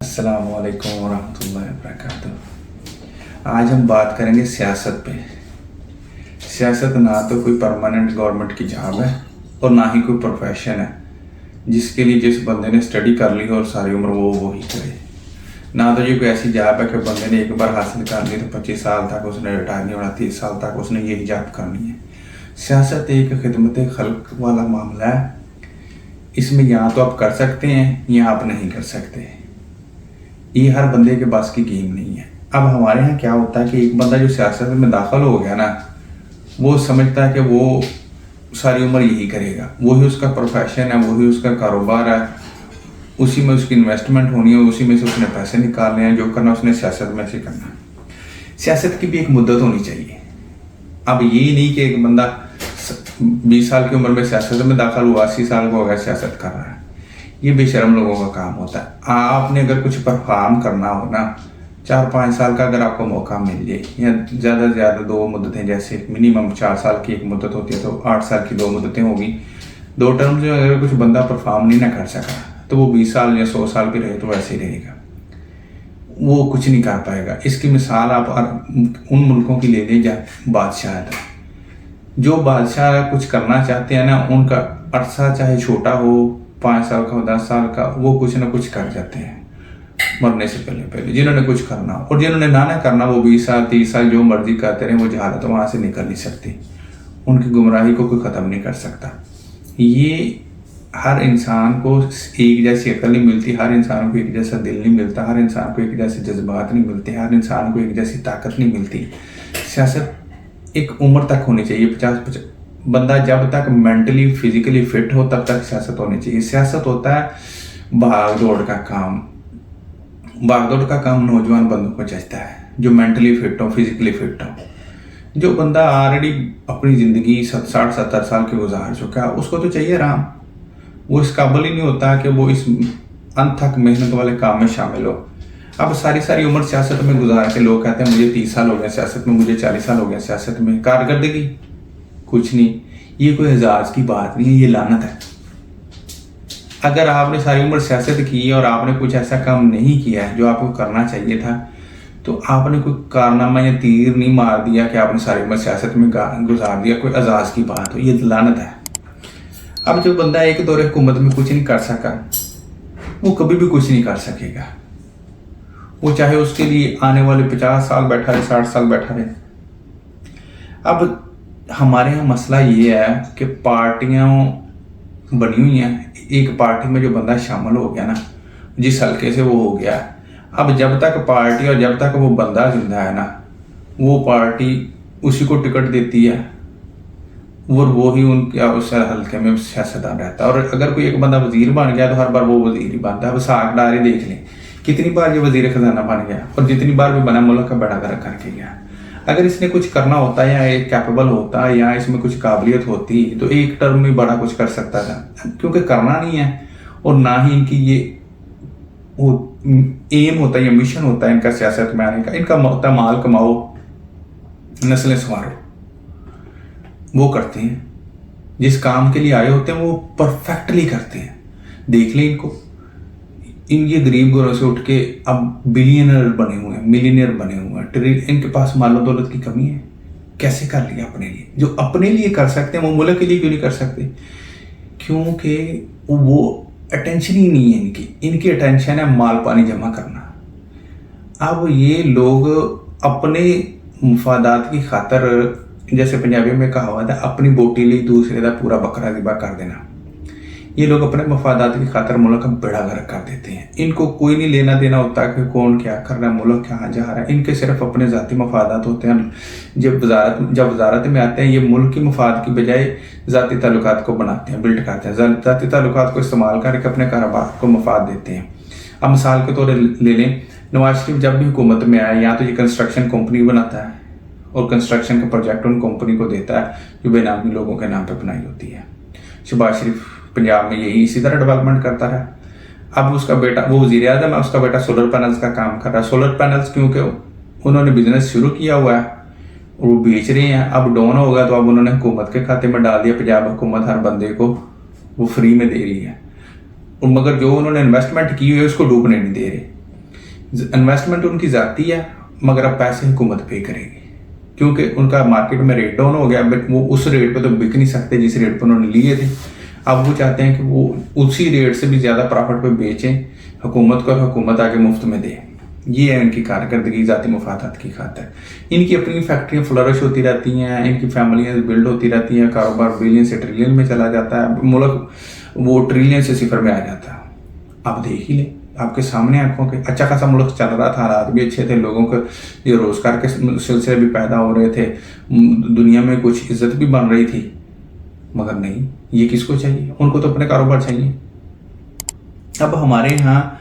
अस्सलाम वालेकुम वरहमतुल्लाहि वबरकातुह। आज हम बात करेंगे सियासत पे। सियासत ना तो कोई परमानेंट गवर्नमेंट की जॉब है और ना ही कोई प्रोफेशन है जिसके लिए जिस बंदे ने स्टडी कर ली और सारी उम्र वो ही करे। ना तो ये कोई ऐसी जॉब है कि बंदे ने एक बार हासिल कर ली तो 25 साल तक उसने रिटायर नहीं होना, 30 साल तक उसने यही जॉब करनी है। सियासत एक खिदमत खल्क वाला मामला है। इसमें या तो आप कर सकते हैं या आप नहीं कर सकते। ये हर बंदे के पास की गेम नहीं है। अब हमारे यहाँ क्या होता है कि एक बंदा जो सियासत में दाखिल हो गया ना, वो समझता है कि वो सारी उम्र यही करेगा, वही उसका प्रोफेशन है, वही उसका कारोबार है, उसी में उसकी इन्वेस्टमेंट होनी है, उसी में से उसने पैसे निकालने हैं, जो करना उसने सियासत में से करना है। सियासत की भी एक मुद्दत होनी चाहिए। अब यही नहीं कि एक बंदा 20 साल की उम्र में सियासत में दाखिल हुआ, 80 साल का हो गया सियासत कर रहा है। ये बेशरम लोगों का काम होता है। आपने अगर कुछ परफॉर्म करना हो ना, 4-5 साल का अगर आपको मौका मिल जाए, या ज़्यादा से ज़्यादा 2 मुद्दतें, जैसे मिनिमम 4 साल की एक मुद्दत होती है तो 8 साल की 2 मुद्दतें होगी। 2 टर्म में अगर कुछ बंदा परफॉर्म नहीं ना कर सका तो वो 20 साल या 100 साल भी रहे तो वैसे ही रहेगा, वो कुछ नहीं कर पाएगा। इसकी मिसाल आप उन मुल्कों की ले लें जहाँ बादशाह है। जो बादशाह कुछ करना चाहते हैं ना, उनका अरसा चाहे छोटा हो, 5 साल का हो, 10 साल का, वो कुछ ना कुछ कर जाते हैं मरने से पहले पहले। जिन्होंने कुछ करना और जिन्होंने ना करना, वो 20 साल 30 साल जो मर्जी करते रहे, वो जहालत वहाँ से निकल नहीं सकती। उनकी गुमराही को कोई ख़त्म नहीं कर सकता। ये हर इंसान को एक जैसी अकल नहीं मिलती, हर इंसान को एक जैसा दिल नहीं मिलता, हर इंसान को एक जैसे जज्बात नहीं मिलते, हर इंसान को एक जैसी ताकत नहीं मिलती। सियासत एक उम्र तक होनी चाहिए, 50 बंदा जब तक मेंटली फिजिकली फिट हो तब तक सियासत होनी चाहिए। सियासत होता है भाग दौड़ का काम। भाग दौड़ का काम नौजवान बंदों को जचता है जो मेंटली फिट हो, फिजिकली फिट हो। जो बंदा ऑलरेडी अपनी ज़िंदगी 60-70 साल की गुजार चुका है, उसको तो चाहिए आराम। वो इस काबिल ही नहीं होता कि वो इस अनथक मेहनत वाले काम में शामिल हो। अब सारी उम्र सियासत में गुजार के लोग कहते हैं मुझे 30 साल हो गए सियासत में, मुझे 40 साल हो गया सियासत में। कारकर्दगी कुछ नहीं। ये कोई एजाज की बात नहीं है, ये लानत है। अगर आपने सारी उम्र सियासत की और आपने कुछ ऐसा काम नहीं किया है जो आपको करना चाहिए था, तो आपने कोई कारनामा या तीर नहीं मार दिया कि आपने सारी उम्र सियासत में गुजार दिया, कोई एजाज की बात हो, ये लानत है। अब जो बंदा एक दौरे हुकूमत में कुछ नहीं कर सका, वो कभी भी कुछ नहीं कर सकेगा। वो चाहे उसके लिए आने वाले 50 साल बैठा रहे, 60 साल बैठा रहे। अब हमारे यहाँ मसला ये है कि पार्टियाँ बनी हुई हैं। एक पार्टी में जो बंदा शामिल हो गया ना, जिस हल्के से वो हो गया, अब जब तक पार्टी और जब तक वो बंदा जिंदा है ना, वो पार्टी उसी को टिकट देती है और वो ही उनके उस हल्के में सियासतदान रहता है। और अगर कोई एक बंदा वजीर बन गया तो हर बार वो वजीर ही बनता है। अब साग डारे देख लें, कितनी बार ये वजीर खजाना बन गया और जितनी बार भी बना मुल्क का बड़ा गर्क करके गया। अगर इसने कुछ करना होता या एक कैपेबल होता या इसमें कुछ काबिलियत होती तो एक टर्म में बड़ा कुछ कर सकता था, क्योंकि करना नहीं है और ना ही इनकी ये एम होता है या मिशन होता है इनका सियासत में आने का। इनका होता माल कमाओ, नस्लें संवारो। वो करते हैं जिस काम के लिए आए होते हैं, वो परफेक्टली करते हैं। देख लें इनको, ये गरीब घरों से उठ के अब बिलियनर बने हुए हैं, मिलियनर बने हुए हैं। इनके पास मालो दौलत की कमी है, कैसे कर लिया अपने लिए? जो अपने लिए कर सकते हैं वो मुल्क के लिए क्यों नहीं कर सकते? क्योंकि वो अटेंशन ही नहीं है इनकी अटेंशन है माल पानी जमा करना। अब ये लोग अपने मुफादात की खातर, जैसे पंजाबी में कहावत है, अपनी बोटी लिए दूसरे का पूरा बकरा ज़िबा कर देना। ये लोग अपने मफादात की खातर मुल्क का बेड़ा गर्क कर देते हैं। इनको कोई नहीं लेना देना होता कि कौन क्या कर रहा है, मुल्क कहाँ जा रहा है। इनके सिर्फ अपने ज़ाती मफादात होते हैं। जब वजारत में आते हैं, ये मुल्क की मफाद की बजाय ज़ाती ताल्लुकात को बनाते हैं, बिल्ड करते हैं। ज़ाती ताल्लुकात को इस्तेमाल करके अपने कारोबार को मफाद देते हैं। अब मिसाल के तौर ले लें, नवाज शरीफ जब भी हुकूमत में आया, या तो ये कंस्ट्रक्शन कंपनी बनाता है और कंस्ट्रक्शन का प्रोजेक्ट उन कंपनी को देता है जो बेनामी लोगों के नाम पर बनाई होती है। शहबाज शरीफ पंजाब में यही इसी तरह डेवलपमेंट करता रहा। अब उसका बेटा, वो वज़ीर आज़म है, उसका बेटा सोलर पैनल्स का काम कर रहा है। सोलर पैनल्स क्योंकि उन्होंने बिजनेस शुरू किया हुआ है और वो बेच रहे हैं। अब डाउन होगा तो अब उन्होंने हुकूमत के खाते में डाल दिया। पंजाब हुकूमत हर बंदे को वो फ्री में दे रही है, और मगर जो उन्होंने इन्वेस्टमेंट की हुई है उसको डूबने नहीं दे रहे। इन्वेस्टमेंट उनकी ज़ाती है, मगर अब पैसे हुकूमत पे करेगी, क्योंकि उनका मार्केट में रेट डाउन हो गया। बट वो उस रेट पे तो बिक नहीं सकते जिस रेट पे उन्होंने लिए थे। अब वो चाहते हैं कि वो उसी रेट से भी ज़्यादा प्रॉफिट पे बेचें हुकूमत को, और हुकूमत आगे मुफ्त में दे। ये है इनकी कारकर्दगी ज़ाती मफादात की खातिर। इनकी अपनी फैक्ट्रियाँ फ्लरिश होती रहती हैं, इनकी फैमिलियाँ बिल्ड होती रहती हैं, कारोबार बिलियन से ट्रिलियन में चला जाता है, मुल्क वो ट्रिलियन से सिफर में आ जाता है। आप देख ही लें आपके सामने आंखों के, अच्छा खासा मुल्क चल रहा था, हालात भी अच्छे थे, लोगों के ये रोज़गार के सिलसिले भी पैदा हो रहे थे, दुनिया में कुछ इज्जत भी बन रही थी। मगर नहीं, ये किसको चाहिए? उनको तो अपने कारोबार चाहिए। अब हमारे यहाँ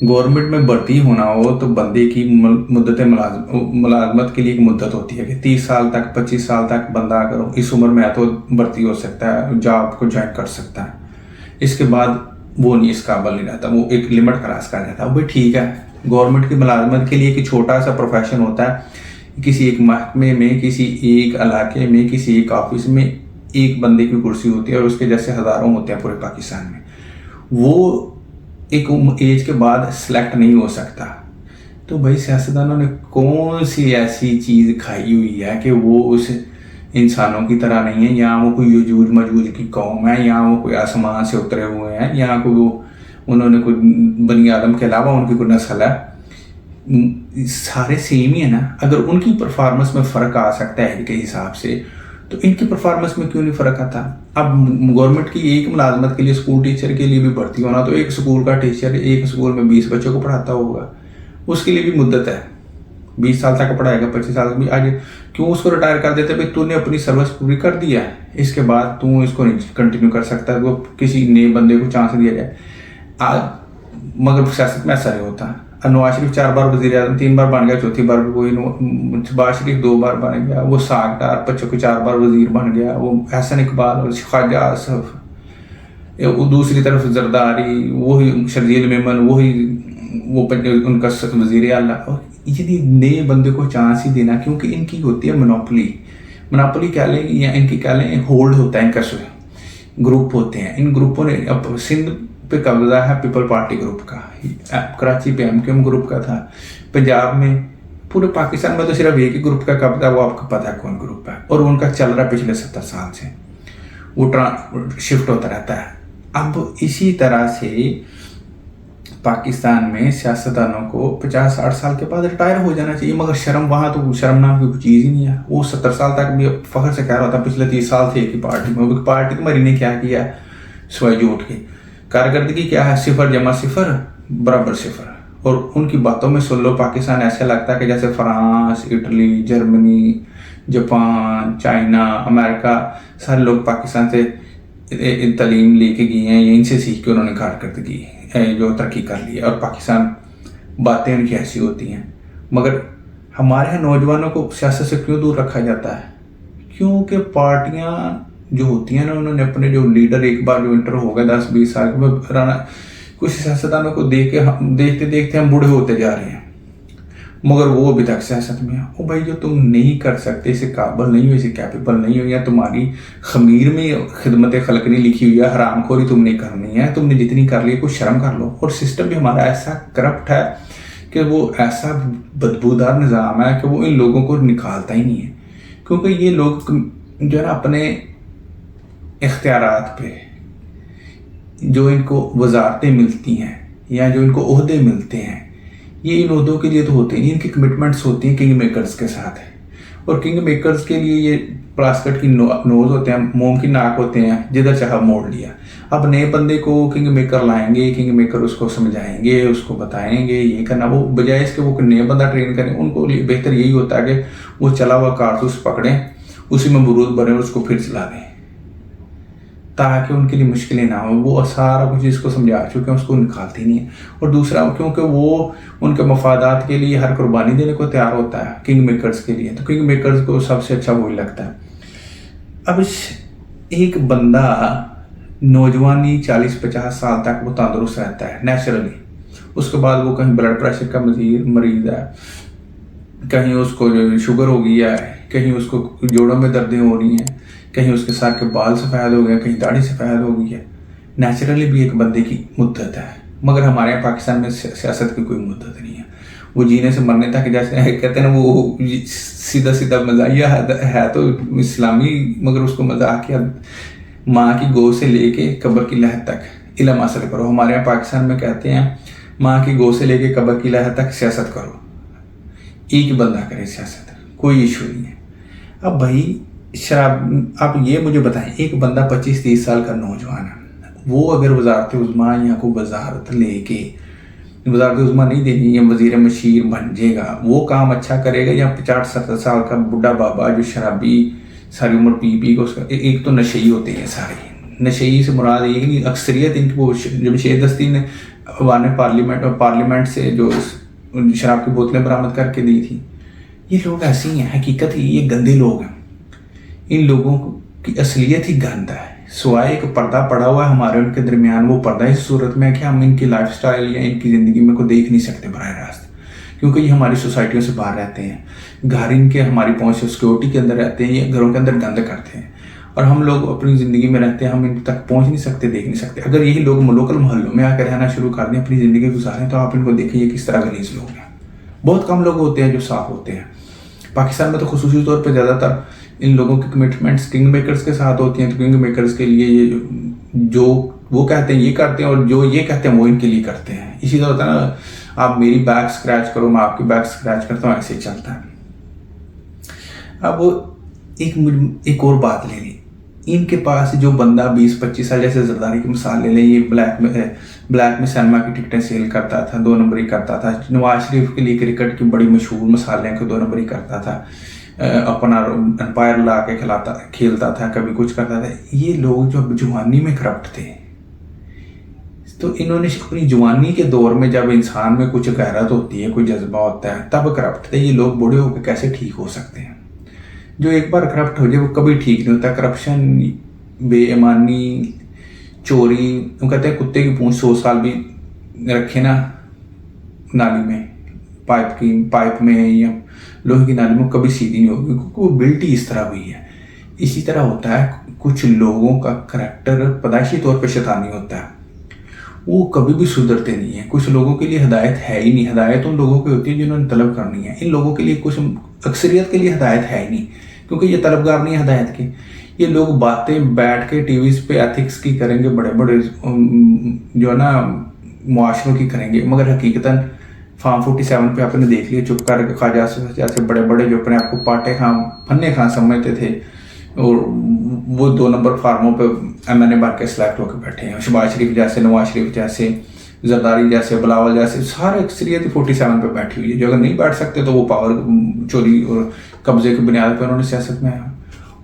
गवर्नमेंट में भर्ती होना हो तो बंदे की मुद्दत मुलाजमत के लिए एक मुद्दत होती है कि 30 साल तक 25 साल तक बंदा अगर इस उम्र में है तो भर्ती हो सकता है, जॉब को ज्वाइन कर सकता है। इसके बाद वो नहीं, इस काबिल नहीं रहता, वो एक लिमिट क्रॉस कर जाता है। वो भी ठीक है, गवर्नमेंट की मुलाजमत के लिए एक छोटा सा प्रोफेशन होता है, किसी एक महकमे में, किसी एक इलाके में, किसी एक ऑफिस में एक बंदे की कुर्सी होती है और उसके जैसे हज़ारों होते हैं पूरे पाकिस्तान में। वो एक एज के बाद सिलेक्ट नहीं हो सकता। तो भाई सियासतदानों ने कौन सी ऐसी चीज़ खाई हुई है कि वो उस इंसानों की तरह नहीं है? यहाँ वो कोई यजूज मजूज की कौम है, यहाँ वो कोई आसमान से उतरे हुए हैं, यहाँ कोई वो उन्होंने कोई बनी आदम के अलावा उनकी कोई नस्ल है? सारे सेम ही है ना। अगर उनकी परफॉर्मेंस में फ़र्क आ सकता है के हिसाब से, तो इनकी परफॉर्मेंस में क्यों नहीं फ़र्क आता? अब गवर्नमेंट की एक मुलाजमत के लिए, स्कूल टीचर के लिए भी भर्ती होना, तो एक स्कूल का टीचर एक स्कूल में 20 बच्चों को पढ़ाता होगा, उसके लिए भी मुद्दत है, 20 साल तक पढ़ाएगा, 25 साल भी आगे। क्यों उसको रिटायर कर देते? भाई तूने अपनी सर्विस पूरी कर दिया है, इसके बाद तू इसको नहीं कंटिन्यू कर सकता, वो किसी नए बंदे को चांस दिया जाए। मगर सियासत में ऐसा नहीं होता। नवाज शरीफ 4 बार वज़ीर आज़म, 3 बार बन गया, चौथी बार कोई, शहबाज शरीफ 2 बार बन गया, वो साग डार बच्चों को 4 बार वज़ीर बन गया, वो एहसन इकबाल और ख्वाजा आसफ, वो दूसरी तरफ जरदारी, वही शर्जील मेमन, वही वो उनका वज़ीर आला। ये नए बंदे को चांस ही देना, क्योंकि इनकी होती है मोनोपोली कह लें या इनकी कह लें होल्ड होता है, इनका ग्रुप होते हैं। इन ग्रुपों ने अब सिंध पे कब्जा है पीपल पार्टी ग्रुप का, कराची पे एमक्यूएम ग्रुप का था, पंजाब में, पूरे पाकिस्तान में तो सिर्फ एक ही ग्रुप का कब्जा, वो आपको पता है कौन ग्रुप है, और उनका चल रहा है पिछले 70 साल से, वो शिफ्ट होता रहता है। अब इसी तरह से पाकिस्तान में सियासतदानों को 50-60 साल के बाद रिटायर हो जाना चाहिए, मगर शर्म, वहाँ तो शर्म नाम की कोई चीज़ ही नहीं है। वो 70 साल तक भी फख्र से कह रहा था पिछले 30 साल से एक ही पार्टी में, वो पार्टी तुम्हारी ने क्या किया सिवाय झूठ के? कारकर्दगी क्या है? 0 + 0 = 0। और उनकी बातों में सुन लो, पाकिस्तान ऐसा लगता है कि जैसे France, Italy, Germany, Japan, China, America, सारे लोग पाकिस्तान से तालीम लेके गए हैं, यहीं से सीख के उन्होंने कारकर्दगी जो तरक्की कर ली है, और पाकिस्तान बातें उनकी ऐसी होती हैं। मगर हमारे यहाँ नौजवानों को सियासत से क्यों दूर रखा जाता है? क्योंकि पार्टियाँ जो होती हैं ना, उन्होंने अपने जो लीडर एक बार जो इंटर हो गए 10-20 साल के राना, कुछ सियासतदानों को देखते देखते हम बूढ़े होते जा रहे हैं, मगर वो अभी तक सियासत में है। ओ भाई, जो तुम नहीं कर सकते, इसे काबिल नहीं हो, इसे कैपेबल नहीं हो, या तुम्हारी खमीर में खिदमत खल्क नहीं लिखी हुई है, हरामखोरी तुमने करनी है, तुमने जितनी कर ली कुछ शर्म कर लो। और सिस्टम भी हमारा ऐसा करप्ट है कि वो ऐसा बदबूदार निज़ाम है कि वो इन लोगों को निकालता ही नहीं है, क्योंकि ये लोग जो है ना अपने इख्तियारात पे जो इनको वजारतें मिलती हैं या जो इनको ओहदे मिलते हैं, ये इन ओहदों के लिए तो होते नहीं, इनकी कमिटमेंट्स होती हैं किंग मेकर्स के साथ। और किंग मेकर्स के लिए ये प्लास्कट की नोज होते हैं, मोम की नाक होते हैं, जिधर चाहा मोड़ लिया। अब नए बंदे को किंग मेकर लाएंगे, किंग मेकर उसको समझाएंगे, उसको बताएंगे ये करना, वो बजाय इसके वो नया बंदा ट्रेन करें। उनको बेहतर यही होता है कि वो चला हुआ कारतूस पकड़ें, उसी में बुरूद भरें और उसको फिर चला दें, ताकि उनके लिए मुश्किलें ना हो। वो सारा कुछ इसको समझा चुके हैं, उसको निकालती नहीं है। और दूसरा, क्योंकि वो उनके मफादात के लिए हर कुर्बानी देने को तैयार होता है किंग मेकर्स के लिए, तो किंग मेकर्स को सबसे अच्छा वही लगता है। अब एक बंदा नौजवानी 40-50 साल तक वो तंदुरुस्त रहता है नेचुरली, उसके बाद वो कहीं ब्लड प्रेशर का मरीज है, कहीं उसको शुगर हो गई है, कहीं उसको जोड़ों में दर्दें हो रही हैं, कहीं उसके सर के बाल सफ़ेद हो गए, कहीं दाढ़ी सफ़ेद हो गई है। नेचुरली भी एक बंदे की मुद्दत है, मगर हमारे यहाँ पाकिस्तान में सियासत की कोई मुद्दत नहीं है। وہ جینے سے مرنے تک جیسے کہتے ہیں نا وہ سیدھا سیدھا مزاحیہ ہے تو اسلامی، مگر اس کو مذاقیہ، ماں کی گود سے لے کے قبر کی لحد تک علم حاصل کرو. ہمارے یہاں پاکستان میں کہتے ہیں ماں کی گود سے لے کے قبر کی لحد تک سیاست کرو، ایک بندہ کرے سیاست، کوئی ایشو نہیں ہے. اب بھائی شراب، آپ یہ مجھے بتائیں، ایک بندہ 25-30 سال کا نوجوان ہے، وہ اگر وزارت عظمیٰ یا کوئی وزارت لے کے، وزارت عظمیٰ نہیں دینی یا وزیر مشیر بن جائے گا، وہ کام اچھا کرے گا یا 50-70 سال کا بڈھا بابا جو شرابی ساری عمر پی کو، ایک تو نشئی ہوتے ہیں سارے. نشئی سے مراد یہ نہیں، اکثریت ان کی، وہ جمشید دستی نے عوام پارلیمنٹ سے جو شراب کی بوتلیں برآمد کر کے دی تھی، یہ لوگ ایسے ہی ہیں. حقیقت یہ گندے لوگ ہیں. ان لوگوں کی اصلیت ہی گند ہے، سوائے ایک پردہ پڑا ہوا ہے ہمارے ان کے درمیان. وہ پردہ اس صورت میں ہے کہ ہم ان کی لائف سٹائل یا ان کی زندگی میں کو دیکھ نہیں سکتے براہ راست، کیونکہ یہ ہماری سوسائٹیوں سے باہر رہتے ہیں. گھر ان کے ہماری پہنچ سیکورٹی کے اندر رہتے ہیں، یہ گھروں کے اندر گند کرتے ہیں، اور ہم لوگ اپنی زندگی میں رہتے ہیں، ہم ان تک پہنچ نہیں سکتے، دیکھ نہیں سکتے. اگر یہی لوگ لوکل محلوں میں آ کر رہنا شروع کر دیں، اپنی زندگی گزاریں، تو آپ ان کو دیکھیں یہ کس طرح غلیظ لوگ ہیں. بہت کم لوگ ہوتے ہیں جو صاف ہوتے ہیں. پاکستان میں تو خصوصی طور پہ زیادہ تر ان لوگوں کی کمٹمنٹس کنگ میکرز کے ساتھ ہوتی ہیں، تو کنگ میکرز کے لیے یہ جو وہ کہتے ہیں یہ کرتے ہیں، اور جو یہ کہتے ہیں وہ ان کے لیے کرتے ہیں. اسی طرح ہوتا ہے نا، آپ میری بیک اسکریچ کرو، میں آپ کی بیک اسکریچ کرتا ہوں، ایسے ہی چلتا ہے. اب ایک اور بات لے لیں، ان کے پاس جو بندہ 20-25 سال، جیسے زرداری کی مثال لے لیں، یہ بلیک میں سینما کی ٹکٹیں سیل کرتا تھا، 2 نمبری کرتا تھا. نواز شریف کے لیے کرکٹ کی بڑی مشہور مثال ہے کہ 2 نمبری کرتا تھا، اپنا امپائر لا کے کھیلتا تھا، کبھی کچھ کرتا تھا. یہ لوگ جو جوانی میں کرپٹ تھے، تو انہوں نے اپنی جوانی کے دور میں جب انسان میں کچھ غیرت ہوتی ہے، کوئی جذبہ ہوتا ہے، تب کرپٹ تھے. یہ لوگ بوڑھے ہو کے کیسے ٹھیک ہو سکتے ہیں؟ جو ایک بار کرپٹ ہو جائے وہ کبھی ٹھیک نہیں ہوتا. کرپشن، بے ایمانی، چوری، وہ کہتے ہیں کتے کی پونچھ 100 سال بھی رکھے نا نالی میں، پائپ میں یا لوہے کی نالی میں، کبھی سیدھی نہیں ہوگی، کیونکہ وہ بلٹ ہی اس طرح ہوئی ہے. اسی طرح ہوتا ہے کچھ لوگوں کا کریکٹر پیدائشی طور پہ شیطانی ہوتا ہے، وہ کبھی بھی سدھرتے نہیں ہیں. کچھ لوگوں کے لیے ہدایت ہے ہی نہیں. ہدایت ان لوگوں کی ہوتی ہے جنہوں نے طلب کرنی ہے. ان لوگوں کے لیے کچھ، اکثریت کے لیے ہدایت ہے ہی نہیں، کیونکہ یہ طلبگار نہیں ہدایت کے. یہ لوگ باتیں بیٹھ کے ٹی ویز پہ ایتھکس کی کریں گے، بڑے بڑے جو ہے نا معاشروں کی کریں گے، مگر حقیقتاً فارم 47 پہ آپ نے دیکھ لیا چپ کر کے خواجہ جیسے بڑے بڑے جو اپنے آپ کو پاٹے خاں پھنے خاں سمجھتے تھے، اور وہ 2 نمبر فارموں پہ MNA بن کے سلیکٹ ہو کے بیٹھے ہیں. شہباز شریف جیسے، نواز شریف جیسے، زرداری جیسے، بلاول جیسے، سارے اکثریت 47 پہ بیٹھی ہوئی ہے. جو اگر نہیں بیٹھ سکتے تو وہ پاور چوری اور قبضے کی بنیاد پہ انہوں نے سیاست میں آیا.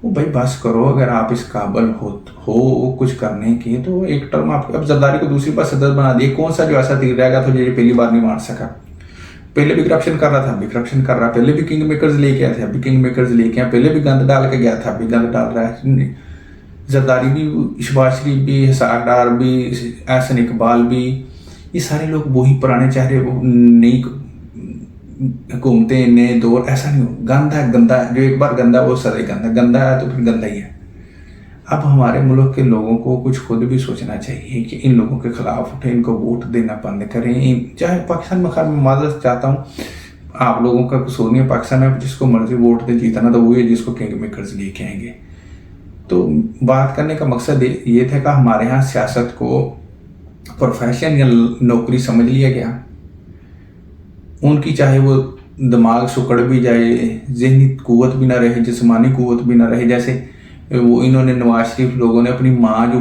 وہ بھائی بس کرو، اگر آپ اس قابل ہو کچھ کرنے کی تو ایک ٹرم آپ، اب زرداری کو دوسری بار صدر بنا دیے. کون سا جو ایسا تیر رہ گیا تھا جو یہ پہلی بار نہیں مار سکا؟ پہلے بھی کرپشن کر رہا تھا، ابھی کرپشن کر رہا، پہلے بھی کنگ میکرز لے کے آئے تھے، ابھی کنگ میکرز لے کے آئے، پہلے بھی گند ڈال کے گیا تھا، ابھی گند ڈال رہا ہے. زرداری بھی، شہباز شریف بھی، حساق ڈار بھی، احسن اقبال بھی، یہ سارے لوگ وہی پرانے چہرے، وہ نئی حکومتیں، نئے دور. ایسا نہیں ہو، گندا ہے، گندا ہے. جو ایک بار گندا وہ سدا ہی گندا، گندا ہے تو پھر گندا ہی ہے. اب ہمارے ملک کے لوگوں کو کچھ خود بھی سوچنا چاہیے کہ ان لوگوں کے خلاف اٹھیں، ان کو ووٹ دینا بند کریں. چاہے پاکستان میں، خیر میں معذرت چاہتا ہوں، آپ لوگوں کا قصور نہیں ہے، پاکستان میں جس کو مرضی ووٹ دے جیتنا تو وہی ہے جس کو کنگ میکرز لے کے آئیں گے. تو بات کرنے کا مقصد یہ تھا کہ ہمارے ہاں سیاست کو پروفیشن یا نوکری سمجھ لیا گیا. ان کی چاہے وہ دماغ سکڑ بھی جائے، ذہنی قوت بھی نہ رہے، جسمانی قوت بھی نہ رہے. جیسے وہ انہوں نے نواز شریف لوگوں نے اپنی ماں جو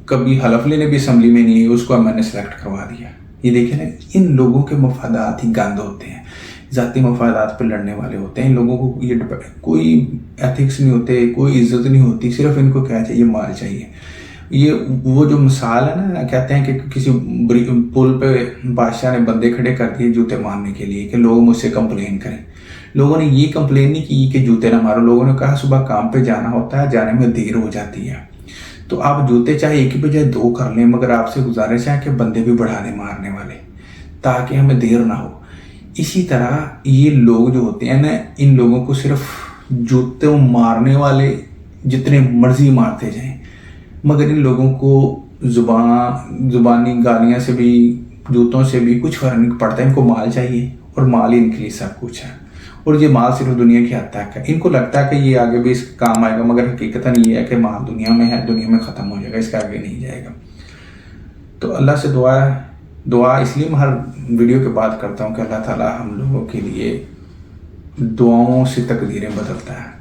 کبھی حلف لینے بھی اسمبلی میں نہیں ہے، اس کو میں نے سلیکٹ کروا دیا. یہ دیکھیں نا، ان لوگوں کے مفادات ہی گند ہوتے ہیں، ذاتی مفادات پہ لڑنے والے ہوتے ہیں. ان لوگوں کو یہ کوئی ایتھکس نہیں ہوتے، کوئی عزت نہیں ہوتی، صرف ان کو کیا چاہیے؟ مال چاہیے. یہ وہ جو مثال ہے نا، کہتے ہیں کہ کسی پل پہ بادشاہ نے بندے کھڑے کر دیے جوتے مارنے کے لیے کہ لوگ مجھ سے کمپلین کریں. لوگوں نے یہ کمپلین نہیں کی کہ جوتے نہ مارو، لوگوں نے کہا صبح کام پہ جانا ہوتا ہے، جانے میں دیر ہو جاتی ہے، تو آپ جوتے چاہے ایک کی بجائے 2 کر لیں، مگر آپ سے گزارش ہے کہ بندے بھی بڑھا دیں مارنے والے، تاکہ ہمیں دیر نہ ہو. اسی طرح یہ لوگ جو ہوتے ہیں نا، ان لوگوں کو صرف جوتے مارنے والے جتنے مرضی مارتے جائیں، مگر ان لوگوں کو زبانی گالیاں سے بھی जूतों से भी कुछ फ़र्क नहीं पड़ता। इनको माल चाहिए और माल ही इनके लिए सब कुछ है। और ये माल सिर्फ दुनिया की हद तक है। इनको लगता है कि ये आगे भी इसके काम आएगा, मगर हकीकतन ये है कि माल दुनिया में है, दुनिया में ख़त्म हो जाएगा, इसके आगे नहीं जाएगा। तो अल्लाह से दुआ इसलिए मैं हर वीडियो के बाद करता हूँ कि अल्लाह ताला हम लोगों के लिए दुआओं से तकदीरें बदलता है।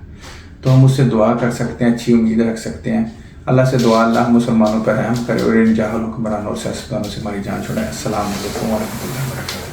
तो हम उससे दुआ कर सकते हैं, अच्छी उम्मीद रख सकते हैं। अल्लाह से दुआ, अल्लाह मुसलमानों पर रहम करे और इन जाहिल हुक्मरानों और सियासतदानों से हमारी जान छुड़ाए। अस्सलाम वालेकुम व रहमतुल्लाहि व बरकातहू।